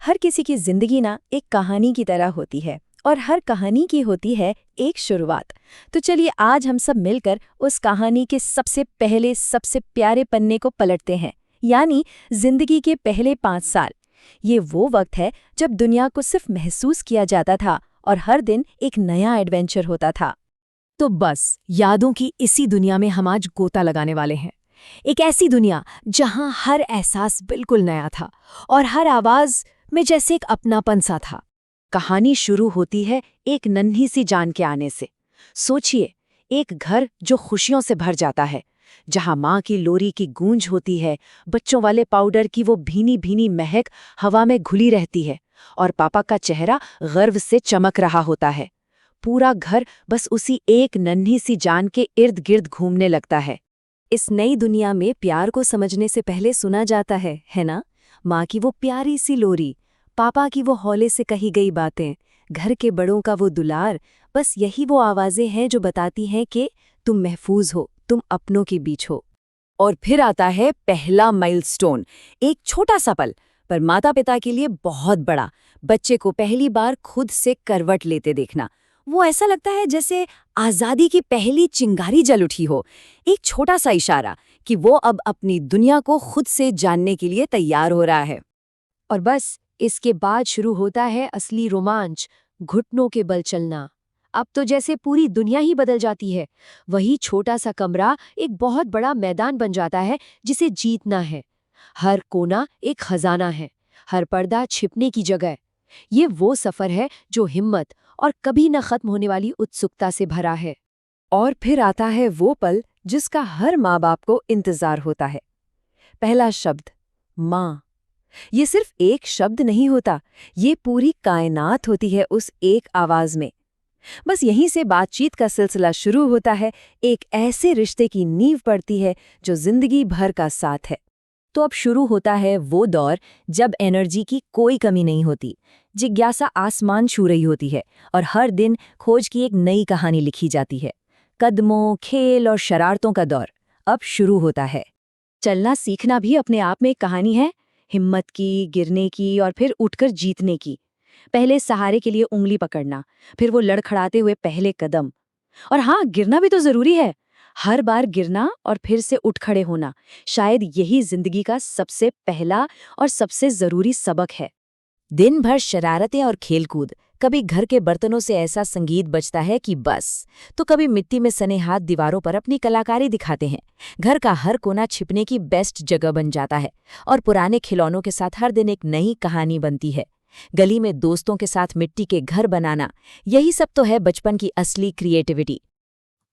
हर किसी की जिंदगी ना एक कहानी की तरह होती है और हर कहानी की होती है एक शुरुआत। तो चलिए आज हम सब मिलकर उस कहानी के सबसे पहले सबसे प्यारे पन्ने को पलटते हैं, यानी जिंदगी के पहले 5 साल। ये वो वक्त है जब दुनिया को सिर्फ महसूस किया जाता था और हर दिन एक नया एडवेंचर होता था। तो बस यादों की इसी दुनिया में हम आज गोता लगाने वाले हैं। एक ऐसी दुनिया जहां हर एहसास बिल्कुल नया था और हर आवाज में जैसे एक अपनापन सा था। कहानी शुरू होती है एक नन्ही सी जान के आने से। सोचिए, एक घर जो खुशियों से भर जाता है, जहां माँ की लोरी की गूंज होती है, बच्चों वाले पाउडर की वो भीनी भीनी महक हवा में घुली रहती है और पापा का चेहरा गर्व से चमक रहा होता है। पूरा घर बस उसी एक नन्ही सी जान के इर्द गिर्द घूमने लगता है। इस नई दुनिया में प्यार को समझने से पहले सुना जाता है ना? माँ की वो प्यारी सी लोरी, पापा की वो हौले से कही गई बातें, घर के बड़ों का वो दुलार। बस यही वो आवाजें हैं जो बताती हैं कि तुम महफूज हो, तुम अपनों के बीच हो। और फिर आता है पहला माइलस्टोन, एक छोटा सा पल, पर माता पिता के लिए बहुत बड़ा। बच्चे को पहली बार खुद से करवट लेते देखना, वो ऐसा लगता है जैसे आजादी की पहली चिंगारी जल उठी हो। एक छोटा सा इशारा कि वो अब अपनी दुनिया को खुद से जानने के लिए तैयार हो रहा है। और बस इसके बाद शुरू होता है असली रोमांच, घुटनों के बल चलना। अब तो जैसे पूरी दुनिया ही बदल जाती है। वही छोटा सा कमरा एक बहुत बड़ा मैदान बन जाता है जिसे जीतना है। हर कोना एक खजाना है, हर पर्दा छिपने की जगह। ये वो सफर है जो हिम्मत और कभी न खत्म होने वाली उत्सुकता से भरा है। और फिर आता है वो पल जिसका हर माँ बाप को इंतजार होता है। पहला शब्द, माँ। ये सिर्फ एक शब्द नहीं होता, ये पूरी कायनात होती है उस एक आवाज में। बस यहीं से बातचीत का सिलसिला शुरू होता है, एक ऐसे रिश्ते की नींव पड़ती है जो जिंदगी भर का साथ है। तो अब शुरू होता है वो दौर जब एनर्जी की कोई कमी नहीं होती, जिज्ञासा आसमान छू रही होती है और हर दिन खोज की एक नई कहानी लिखी जाती है। कदमों, खेल और शरारतों का दौर अब शुरू होता है। चलना सीखना भी अपने आप में एक कहानी है, हिम्मत की, गिरने की और फिर उठकर जीतने की। पहले सहारे के लिए उंगली पकड़ना, फिर वो लड़खड़ाते हुए पहले कदम। और हाँ, गिरना भी तो जरूरी है। हर बार गिरना और फिर से उठ खड़े होना, शायद यही जिंदगी का सबसे पहला और सबसे जरूरी सबक है। दिन भर शरारतें और खेलकूद, कभी घर के बर्तनों से ऐसा संगीत बजता है कि बस, तो कभी मिट्टी में सने हाथ दीवारों पर अपनी कलाकारी दिखाते हैं। घर का हर कोना छिपने की बेस्ट जगह बन जाता है और पुराने खिलौनों के साथ हर दिन एक नई कहानी बनती है। गली में दोस्तों के साथ मिट्टी के घर बनाना, यही सब तो है बचपन की असली क्रिएटिविटी।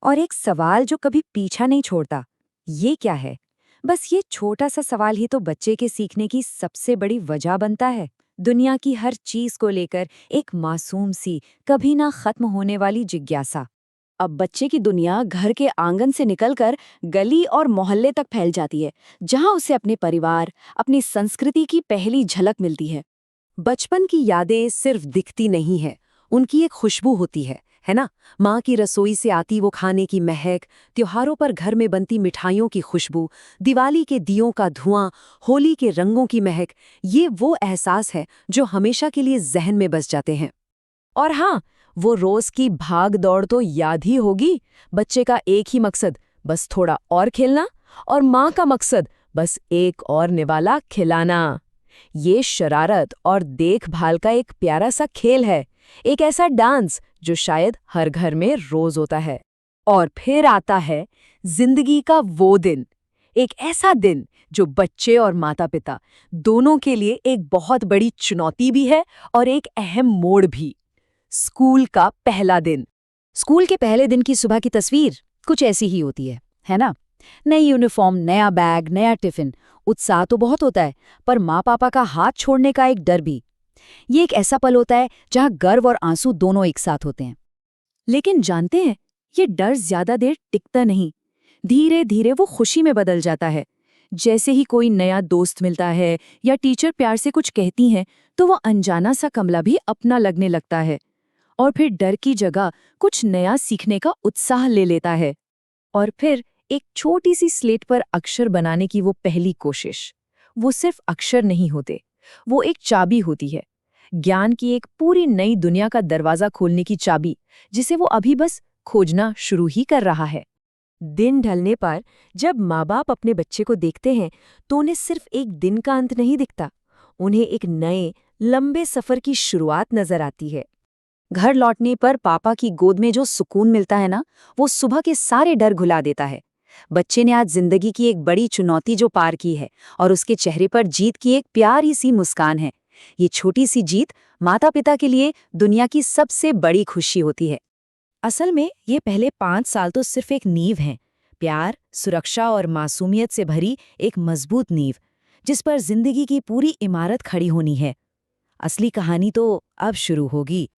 और एक सवाल जो कभी पीछा नहीं छोड़ता, ये क्या है? बस ये छोटा सा सवाल ही तो बच्चे के सीखने की सबसे बड़ी वजह बनता है। दुनिया की हर चीज को लेकर एक मासूम सी, कभी ना खत्म होने वाली जिज्ञासा। अब बच्चे की दुनिया घर के आंगन से निकलकर गली और मोहल्ले तक फैल जाती है, जहां उसे अपने परिवार, अपनी संस्कृति की पहली झलक मिलती है। बचपन की यादें सिर्फ दिखती नहीं है, उनकी एक खुशबू होती है ना? माँ की रसोई से आती वो खाने की महक, त्योहारों पर घर में बनती मिठाइयों की खुशबू, दिवाली के दियों का धुआं, होली के रंगों की महक, ये वो एहसास है जो हमेशा के लिए जहन में बस जाते हैं। और हाँ, वो रोज की भाग दौड़ तो याद ही होगी। बच्चे का एक ही मकसद, बस थोड़ा और खेलना, और माँ का मकसद, बस एक और निवाला खिलाना। ये शरारत और देखभाल का एक प्यारा सा खेल है, एक ऐसा डांस जो शायद हर घर में रोज होता है। और फिर आता है जिंदगी का वो दिन, एक ऐसा दिन जो बच्चे और माता पिता दोनों के लिए एक बहुत बड़ी चुनौती भी है और एक अहम मोड़ भी। स्कूल का पहला दिन। स्कूल के पहले दिन की सुबह की तस्वीर कुछ ऐसी ही होती है ना? नई यूनिफॉर्म, नया बैग, नया टिफिन। उत्साह तो बहुत होता है, पर माँ पापा का हाथ छोड़ने का एक डर भी। ये एक ऐसा पल होता है जहाँ गर्व और आंसू दोनों एक साथ होते हैं। लेकिन जानते हैं, ये डर ज्यादा देर टिकता नहीं। धीरे धीरे वो खुशी में बदल जाता है। जैसे ही कोई नया दोस्त मिलता है या टीचर प्यार से कुछ कहती हैं, तो वो अनजाना सा कमला भी अपना लगने लगता है। और फिर डर की जगह कुछ नया सीखने का उत्साह ले लेता है। और फिर एक छोटी सी स्लेट पर अक्षर बनाने की वो पहली कोशिश। वो सिर्फ अक्षर नहीं होते, वो एक चाबी होती है, ज्ञान की एक पूरी नई दुनिया का दरवाजा खोलने की चाबी, जिसे वो अभी बस खोजना शुरू ही कर रहा है। दिन ढलने पर जब माँ बाप अपने बच्चे को देखते हैं तो उन्हें सिर्फ एक दिन का अंत नहीं दिखता, उन्हें एक नए लंबे सफर की शुरुआत नजर आती है। घर लौटने पर पापा की गोद में जो सुकून मिलता है ना, वो सुबह के सारे डर भुला देता है। बच्चे ने आज जिंदगी की एक बड़ी चुनौती जो पार की है और उसके चेहरे पर जीत की एक प्यारी सी मुस्कान है। ये छोटी सी जीत माता पिता के लिए दुनिया की सबसे बड़ी खुशी होती है। असल में ये पहले 5 साल तो सिर्फ एक नींव हैं, प्यार, सुरक्षा और मासूमियत से भरी एक मजबूत नींव, जिस पर जिंदगी की पूरी इमारत खड़ी होनी है। असली कहानी तो अब शुरू होगी।